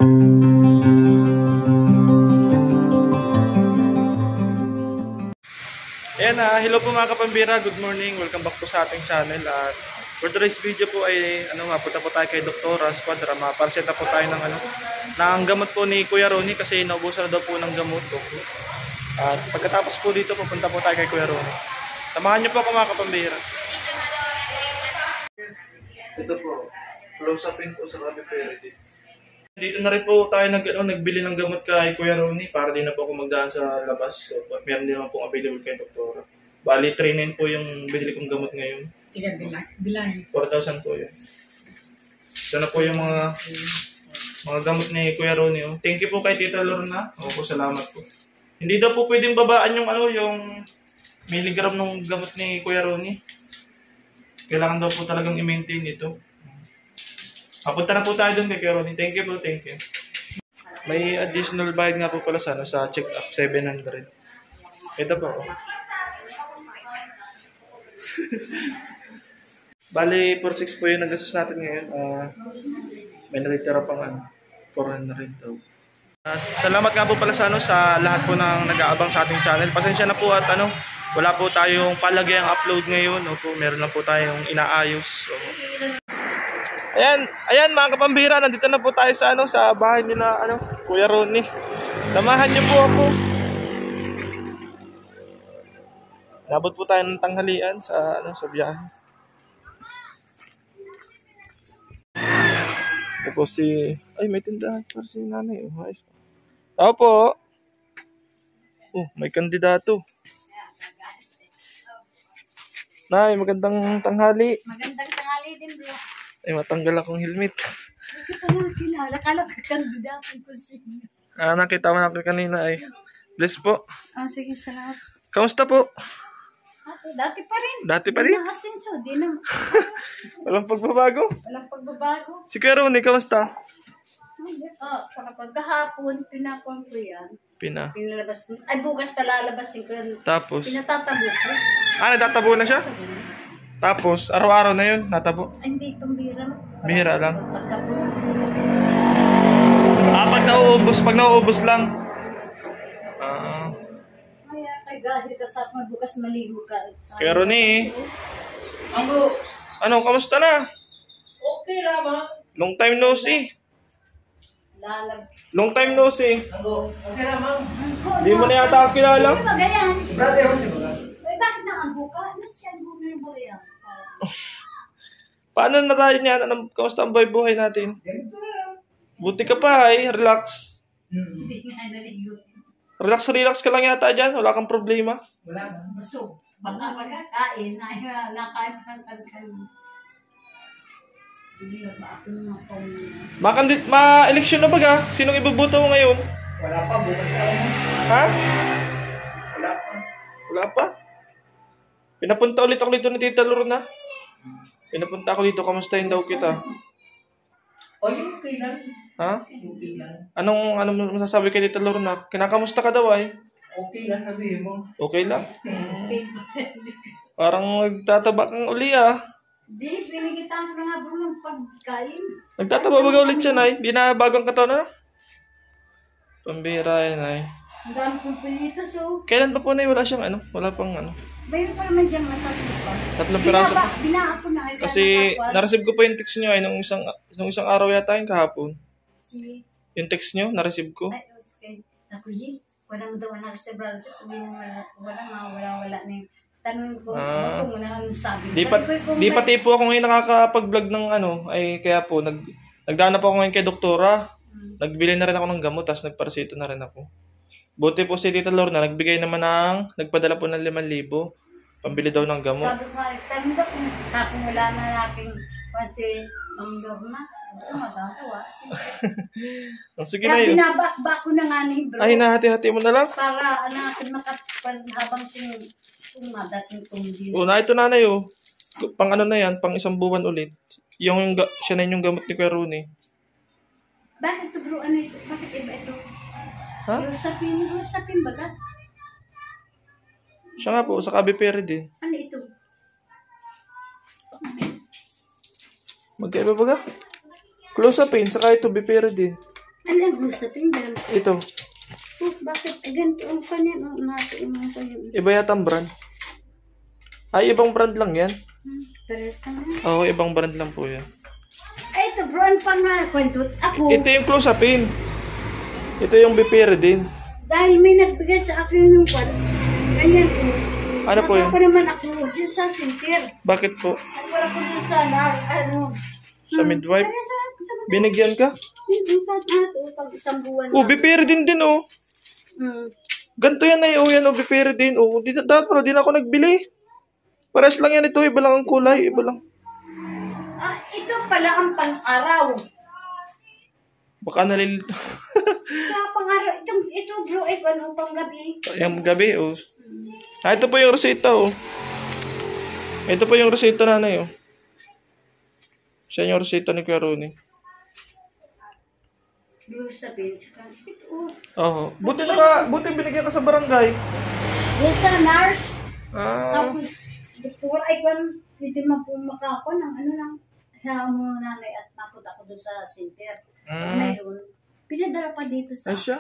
Ayan, hello po mga kapambira, good morning, welcome back po sa ating channel. At for today's video po ay punta po tayo kay Dr. Squadra. Maparseta po tayo ng gamot po ni Kuya Ronnie kasi naubusan na daw po ng gamot po. At pagkatapos po dito, pupunta po tayo kay Kuya Ronnie. Samahan niyo po ako mga kapambira. Ito po, close-upin po sa Rabi Ferry. Dito na rin po tayo nagbili ng gamot kay Kuya Ronnie para din na po ako magdaan sa labas. So, meron din naman pong available kay Doktora. Bali, 3.9 po yung binili kong gamot ngayon. Sige, bilang. 4,000 po yun. Ito na po yung mga gamot ni Kuya Ronnie. Oh. Thank you po kay Tita Lorna. Opo, salamat po. Hindi daw po pwedeng babaan yung milligram ng gamot ni Kuya Ronnie. Kailangan daw po talagang i-maintain ito. Papunta na po tayo doon kay Kuya Ronnie. Thank you po, thank you. May additional bayad nga po pala sa check-up, 700. Ito po. Bali, 4,600 po yung nagastos natin ngayon. May natitira pang 400 daw. Salamat nga po pala sa lahat po ng nag-aabang sa ating channel. Pasensya na po at wala po tayong palagay ang upload ngayon. Opo, meron lang po tayong inaayos. So, Ayan mga kapambira, nandito na po tayo sa sa bahay nila Kuya Ronnie. Samahan niyo po ako. Nabot po tayo ng tanghalian sa sa biyahe. Tapos may tindahan para si nanay. Tao po. May kandidato. Nay, magandang tanghali. Magandang tanghali din, bro. Ay, matanggal akong helmet. Hindi ko na kilala. Kala ko kandidato ko siya. Nakita mo na ako kanina ay. Bless po. Sige, salamat. Kamusta po? Dati pa rin. Dati pa rin? Nakasinso, di naman. Walang pagbabago? Walang pagbabago. Si Kuya Ronnie, kamusta? Pagkahapon, pinapon ko yan. Pinalabas. Ay, bukas palalabasin ko. Tapos? Pinatatabo ko. Nagtatabo na siya? Tapos, araw-araw na yun, natabo? Ay, hindi, pambira. Bihira lang? Pagkapon. Pag nauubos lang? Kaya, kay Gadi, kasap mo, bukas maligo ka. Kuya Ronnie. Kamusta na? Okay lamang. Long time no see. Long time no see. Okay lamang. Hindi mo na yata ako kilala. Ano ba ganyan? Brother, si Baga. Ay, bakit naanggo ka? Ano siya ang buhay mo yan? Paano na tayo niyan? Kamusta ang buhay natin? Ganito na. Buti ka pa relax. Hindi nga naligo. Relax ka lang yata dyan. Wala kang problema. Wala na. Busog. Baka magkakain. Nakain pang hindi ba ako naman Ma-eleksyon na baga? Sinong ibubuto mo ngayon? Wala pa. Bukas na lang. Ha? Wala pa. Wala pa? Pinapunta ulit ako dito ni Tita Lorna. Pinapunta ako dito. Kamustahin daw kita? Okay lang. Ha? Okay lang. Anong masasabi kay Tita Lorna? Kinakamusta ka daw ay? Okay lang, sabihin mo. Okay lang. Parang nagtataba kang uli Hindi, pinigitan ko na nga bro ng pagkain. Nagtataba ba ulit siya, Nay? Di na bagong katawan na? Pambira yan, Nay. Ang dami kong pilitos, Kailan pa po, Nay? Wala siyang Wala pang Mayroon pa naman dyan matatlo pa. 3 piraso. Binaa ko na. Kasi na-receive ko po yung text niyo ay nung isang araw yata yung kahapon. Yung text niyo, na-receive ko. Ay, okay. Sa kuya, walang daw na sa brother. Sabihin mo, wala na yung tanong ko. Bago mo na ang sabi. Di pati po ako ngayon nakakapag-vlog ng ay kaya po, nagdaan na po ako ngayon kay Doktora. Nagbili na rin ako ng gamot, tapos nagparasito na rin ako. Buti po si Tita Lorna, nagpadala po ng 5,000. Pambili daw ng gamot. Sabi ko nga, tanong daw kung wala na naking kasi Ma'am Lorna. Matatawa. Sige na Kaya yun. binabakbak ko na nga ni bro. Ay, nahati-hati mo na lang. Para natin habang madating tumili. Na ito nanay Pang na yan, pang 1 buwan ulit. Siya na yung gamot ni Kuya Ronnie. Bakit ito bro? Ano ito? Bakit iba ito? Ha? Rosapin baga? Siya nga po, sa Rabi Ferry din. Ano ito? Magkaiba baga? Close-upin, saka ito, Bipera din. Ano ang gusto? Tingnan. Ito. Oh, bakit? Ganito ang kanya. Natin mo ko yung... Iba yata ang brand. Ay, ibang brand lang yan. Pares ka na. Oo, ibang brand lang po yan. Ay, ito bro, ang kwento. Ako, Ito yung clozapine. Ito yung Bipiridine. dahil may nagbigay sa akin ng kwan, ganyan po. Ano po yun? Ako naman ako dyan sa center. Bakit po? At wala ko dyan sa Sa midwife? Binigyan ka? Pag isang buwan Oh, Bipiridine din oh. Ganto yan ay, oh yan oh, Bipiridine. Oh, dapat pala, di na ako nagbili. Pares lang yan ito, iba lang ang kulay, iba lang. Ah, ito pala ang pang-araw. Baka nalilito. Sa pang-araw, ito bro, ano pang gabi? Yung gabi, oh. Ah, ito po yung reseta, oh. Ito po yung reseta nanay, oh. Siya yung reseta ni Kuya Ronnie. Blues sa pins ka. Ito, Oo. Buti binigyan ka sa barangay. yes sa nurse. Ah. Sabi, doktor, ay kwan, hindi man po makakon ng ano lang. Sa mo nanay at napunta ko doon sa center. Mayroon. Pinadala pa dito sa Ay, siya?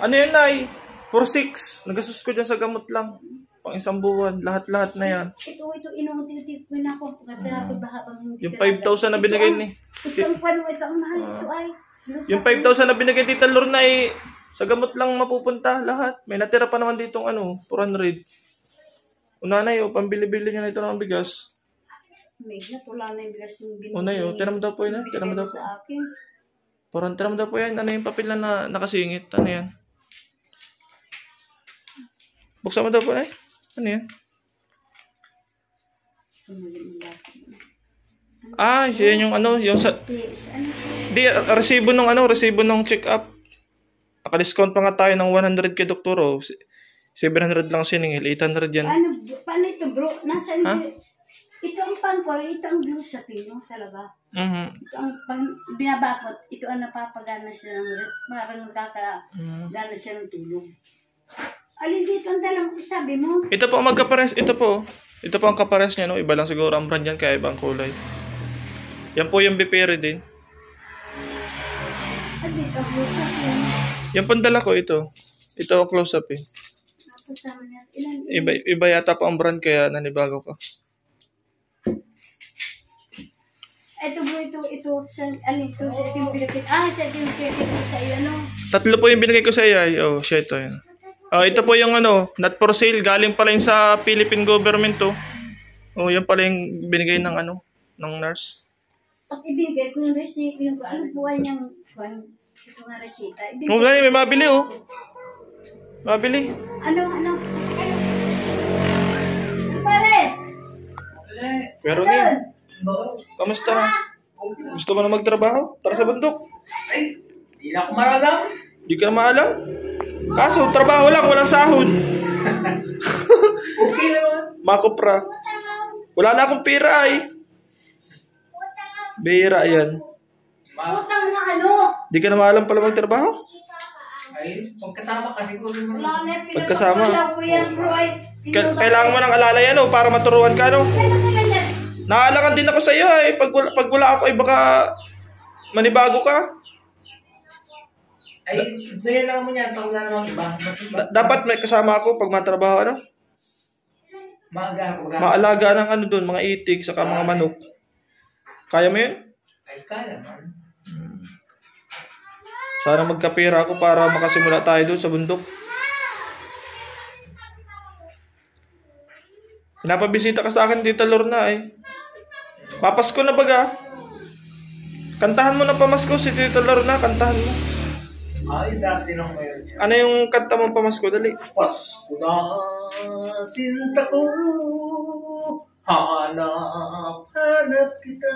Ano yan, Nay? 4-6. Nagastos ko dyan sa gamot lang. Pang isang buwan. Lahat-lahat na yan. Ito, inuutil-til ko na ako. Pagkatapos baka pang hindi Yung 5,000 na binigay ni... Ito ang pano, ito ang mahal. Ito ay. Yung 5,000 na binigay Tita Lorna ay sa gamot lang mapupunta lahat. May natira pa naman ditong 400. Unanay, pambili-bili niya na ito ng bigas. May natula na yung bigas yung binigay. Unay, tiram daw po yun. Tiram daw po. Sa akin. Tiram daw po yan. Ano yung papel na nakasingit? Ano yan? Buksan mo daw po, ay. Ano yan? Ah, yan yung yung sa... Yes, ano? Di, resibo nung check-up. Naka-discount pa nga tayo ng 100 kay Doktoro. 700 lang siningil, 800 yan. Paano ito bro? Nasaan Ha? ito ang pangko, ito ang blue sa pino talaga. Mhm. Ito ang binabakot, ito ang napapagana siya ng parang nakakagana siya ng tulog. Alin dito ang dalang ko sabi mo? Ito po ang magkapares, ito po. Ito po ang kapares niya, no? Iba lang siguro ang brand yan, kaya ibang kulay. Yan po yung Bipiridine. At dito ang blue sa pino. Yan po ang dala ko, ito. Ito ang close-up eh. Tapos naman yan, Iba yata po ang brand, kaya nanibago ka. ito bro, ito, sa, ano ito, sa ito yung pinakit, sa ito yung pinakit ko sa iyo, ano? Tatlo po yung binigay ko sa iyo. Oh, siya ito. Yan. Ito po yung not for sale. Galing pala yung sa Philippine government to. Oh, yan pala yung binigay ng ng nurse. Pag ibigay ko yung receipt, yung ano buhay niyang, ito nga resita. Oh, may mabili oh. Mabili. Ano? Ano pare? Pero niya. Kamusta na? Gusto mo na magtrabaho? Tara sa bundok. Ay, di na ako maralam. Di ka na maalam? Kaso, trabaho lang, walang sahod. Okay naman. Makopra. Wala na akong pira ay. Bira yan. Utang na ano? Di ka na maalam pala magtrabaho? Ay, pagkasama kasi ko naman. Wala na, Pagkasama. pinapapala ko yan bro ay. Kailangan mo ng alala yan para maturuan ka Kailangan. Naalangan din ako sa iyo ay. Pag wala ako ay baka manibago ka. Ay, ganyan lang mo niya. Tawag na naman iba. Dapat may kasama ako pag matrabaho Maaga. Maalaga ng doon, mga itik, saka mga manok. Kaya mo yun? Ay, kaya man. Sana magkapira ako para makasimula tayo doon sa bundok. Pinapabisita ka sa akin, Tita Lorna eh. Papasko na baga. Kantahan mo na pamasko si Tita Lorna, kantahan mo. Ay, dati nang mayroon niya. Ano yung kanta mong pamasko? Dali. Pasko na, sinta ko, hanap kita.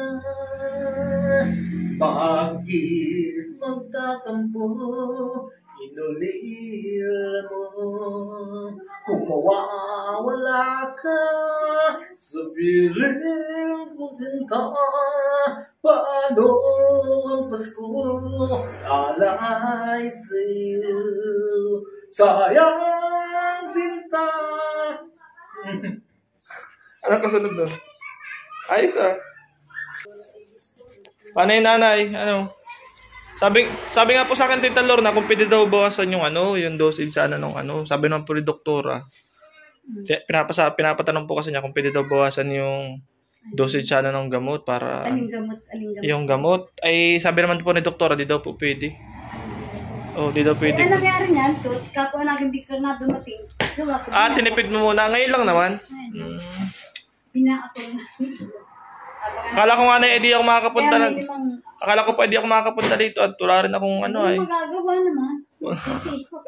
Bakit magtatampo, inulila mo. Kung mawawala ka, sabihin ko sinta. Paano ang Pasko alay sa'yo? Sayang sinta. Anong kasunod doon? Ayos ah. Paano yung nanay? Ano? Sabi nga po sa akin, Tita Lorna, kung pwede daw bawasan yung yung dosage sana nung Sabi naman po ni doktora. Pinapatanong po kasi niya kung pwede daw bawasan yung dosage sana ng gamot para... Aling gamot. Yung gamot. Ay, sabi naman po ni doktora, di daw po pwede. Di daw pwede. Ano nangyari niyan, Tot? Kapwa na hindi ka nga dumating. Gawa ko. Tinipid mo muna. Ngayon lang naman. Pinaako na. Akala ko nga na hindi ako makakapunta lang. Akala ko pwede ako makakapunta dito at wala rin akong ay. Magagawa naman. Facebook.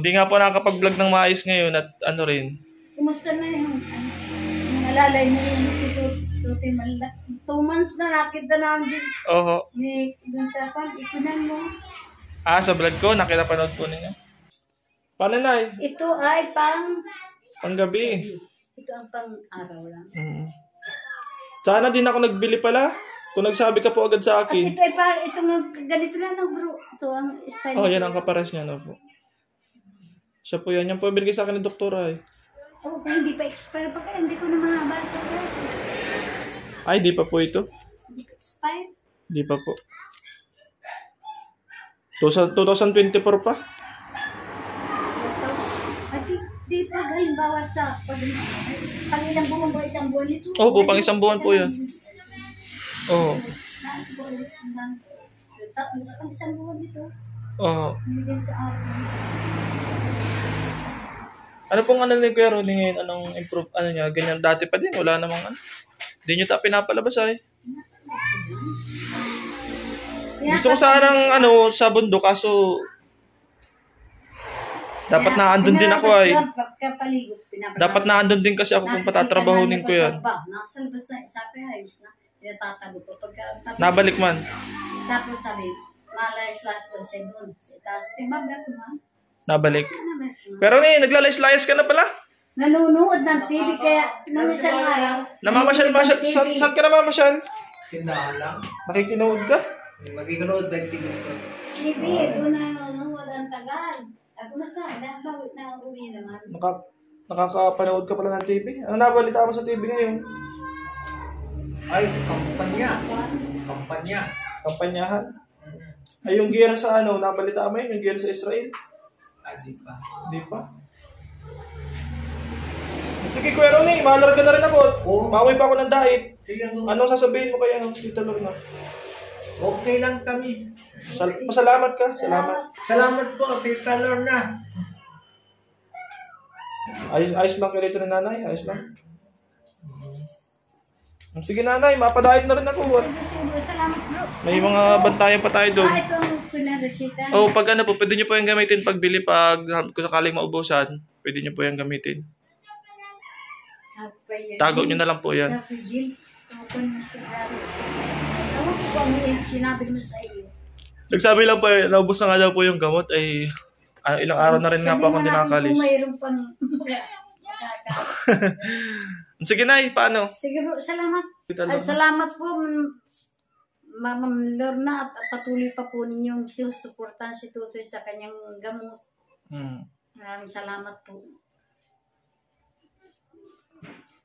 Di nga po nakakapag-vlog ng maayos ngayon at rin. Kumusta na yung alalay mo yung si Tuti Malak? 2 months na nakita namin dun sa ikunan mo. Sa vlog ko, nakita-panood po ninyo. Paano na Ito ay panggabi. Ito ang pang-araw lang. Sana din ako nagbili pala. Kung nagsabi ka po agad sa At akin. ito ay ito nga, ganito lang ng bro. Ito ang style. Yan ang kapares niya na po. Siya po yan. Yan po binigay sa akin ng doktora Hindi pa expire pa kaya hindi ko na mabasa. Ay, di pa po ito. Hindi pa expire? Di pa po. 2024 pa? Di pa halimbawa sa pang ilang buwan ba isang buwan ito? Pang isang buwan po yan. Tapos pang isang buwan ito. Hindi sa akin. Ano pong ni Kuya Ronnie ngayon? Anong improve, niya? Ganyan dati pa din. Wala namang Hindi nyo pinapalabas Gusto ko sanang sa bundok kaso dapat naandun din ako Dapat naandun din kasi ako kung patatrabahunin ko yan. Nasa labas na, sabi ayos na. Pinatatabi ko. Nabalik man. Tapos sabi, malayas-las daw siya doon. Tapos, babalik ko na. Nabalik. Pero naglalayas-layas ka na pala? Nanunood ng TV kaya nung isang araw. Namamasyal. Saan ka namamasyal? Tindahan lang. Nakikinood ka? Nakikinood ng TV ko. TV, doon na nanonood ang tagal. Kumusta? Dahil bawit na uwi naman. Nakakapanood ka pala ng TV? Ano nabalita mo sa TV ngayon? Ay, kampanya. Kampanyahan? Ay, yung gera sa nabalita mo yun? Yung gera sa Israel? Di pa. Di pa? Sige, Kuya Ronnie, malarga na rin ako. Mauwi pa ako ng diet. Sige, Anong sasabihin mo kaya Tita Lorna? Okay lang kami. Pasalamat ka. Salamat po, Tita Lorna. Ayos lang kayo rito ni nanay? Ayos lang? Sige nanay, mapadayat na rin ako. Salamat bro. May mga bantayan pa tayo doon. Ito ang pinaresita. Pag po, pwede nyo po yung gamitin pagbili kung sakaling maubusan, pwede nyo po yung gamitin. Tago nyo na lang po yan. Sa Fidel, sinabi mo sa iyo. Nagsabi lang po, naubos na nga daw po yung gamot, ilang araw na rin nga po akong dinakalis. Mayroon pang Sige na, paano? Sige po, salamat. Salamat po, Ma'am Lorna, at patuloy pa po ninyong sinusuportahan si Tutoy sa kanyang gamot. Maraming salamat po.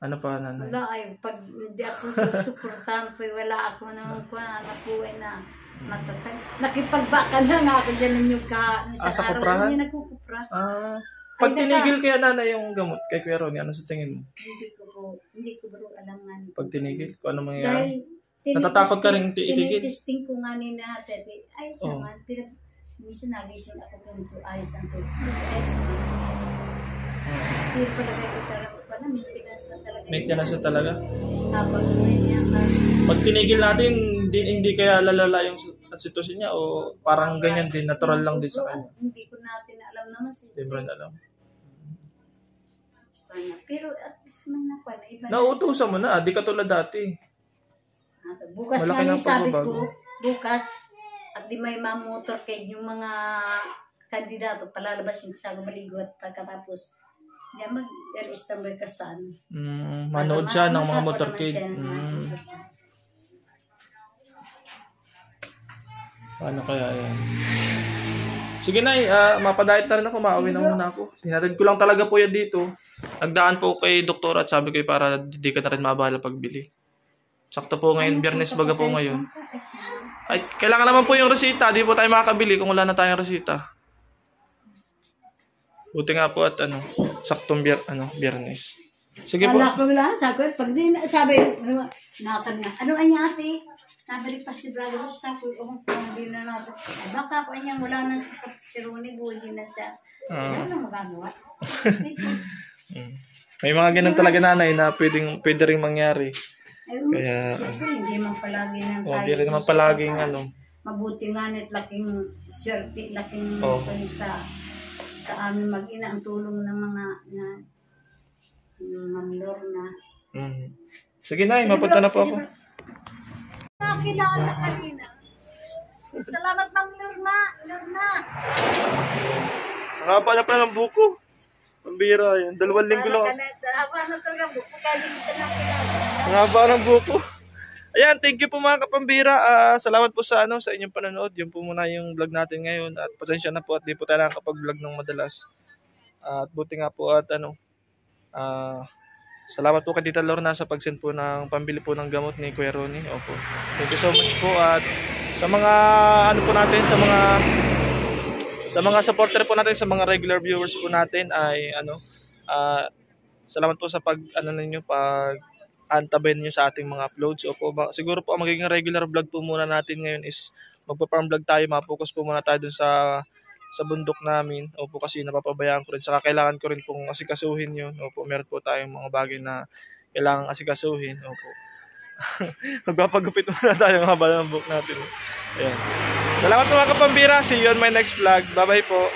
Ano pa, nanay? Wala pag hindi ako susuportahan po, wala ako naman po na matatag. Nakipagbaka lang ako dyan ninyo sa kuprahan? Hindi nagkukupra. Pag tinigil kaya nanay yung gamot kay Kuya Ronnie, ano sa tingin mo? Hindi ko bro alam nga. Pag tinigil, kung ano mangyayari? Dahil natatakot ka rin itigil? Tinitesting ko nga ni na ayos naman. Minsan nagising ako kung ayos ang to. Ayos naman. Pero palagay ko talaga pala, maintenance na talaga. Maintenance na talaga? Habang niya pag tinigil natin, hindi kaya lalala yung sitwasyon niya o parang ganyan din, natural lang din sa kanya? Hindi ko natin alam naman. Hindi mo rin alam. Pero at least man na pala. Nauutusan mo na, di ka tulad dati. Bukas nga yung sabi ko, bukas, at di may mamotor kay yung mga kandidato, palalabasin sa maligo at pagkatapos, mag-Istanbul ka saan. Manood siya ng mga motorcade. Paano kaya yan? Sige na, mapadayat na rin ako, mauwi na muna ako. Sinatid ko lang talaga po yan dito. Nagdaan po kay doktor at sabi ko para di ka na rin mabahala pagbili. Sakto po ngayon, Biyernes baga po ngayon. Ay, kailangan naman po yung resita. Di po tayo makakabili kung wala na tayong resita. Buti nga po at saktong Biyernes. Sige po. Wala ko lang, sagot. Pag di sabi, natag na. Ano anya ate? Nabalik pa si Brother Ross sa kung hindi na natin. Baka ko anya wala na si Ronnie, buhay na siya. Ano na magagawa? May mga ganun talaga nanay na pwede ring mangyari. Kaya, siyempre, hindi man palagi ng tayo. Hindi rin naman palaging Mabuti nga nit laking swerte, laking sa amin mag-ina ang tulong ng mga Ma'am Lorna. Sige na, mapunta na po ako. Nakakilala na kanina. Salamat Ma'am Lorna. Nakapa na pala ng buko. Pambira yan. 2 linggo lang. Haba na talaga buko. Galing ka na kilala. Nakapa ng buko. Ayan, thank you po mga kapambira. Salamat po sa sa inyong panonood. Yun po muna yung vlog natin ngayon. At pasensya na po at di po tayo nakakapag-vlog ng madalas. At buti nga po at salamat po kay Tita Lorna sa pag-send po ng pambili po ng gamot ni Kuya Ronnie. Opo. Thank you so much po. At sa mga po natin, sa mga supporter po natin, sa mga regular viewers po natin ay salamat po sa ninyo antabayan niyo sa ating mga uploads. Opo, siguro po ang magiging regular vlog po muna natin ngayon is magpa-farm vlog tayo, ma-focus po muna tayo dun sa bundok namin. Opo, kasi napapabayaan ko rin. Saka kailangan ko rin pong asikasuhin yun. Opo, meron po tayong mga bagay na kailangan asikasuhin. Opo. Magpapagupit muna tayo ng haba ng buhok natin. Ayan. Salamat po mga kapambira. See you on my next vlog. Bye-bye po.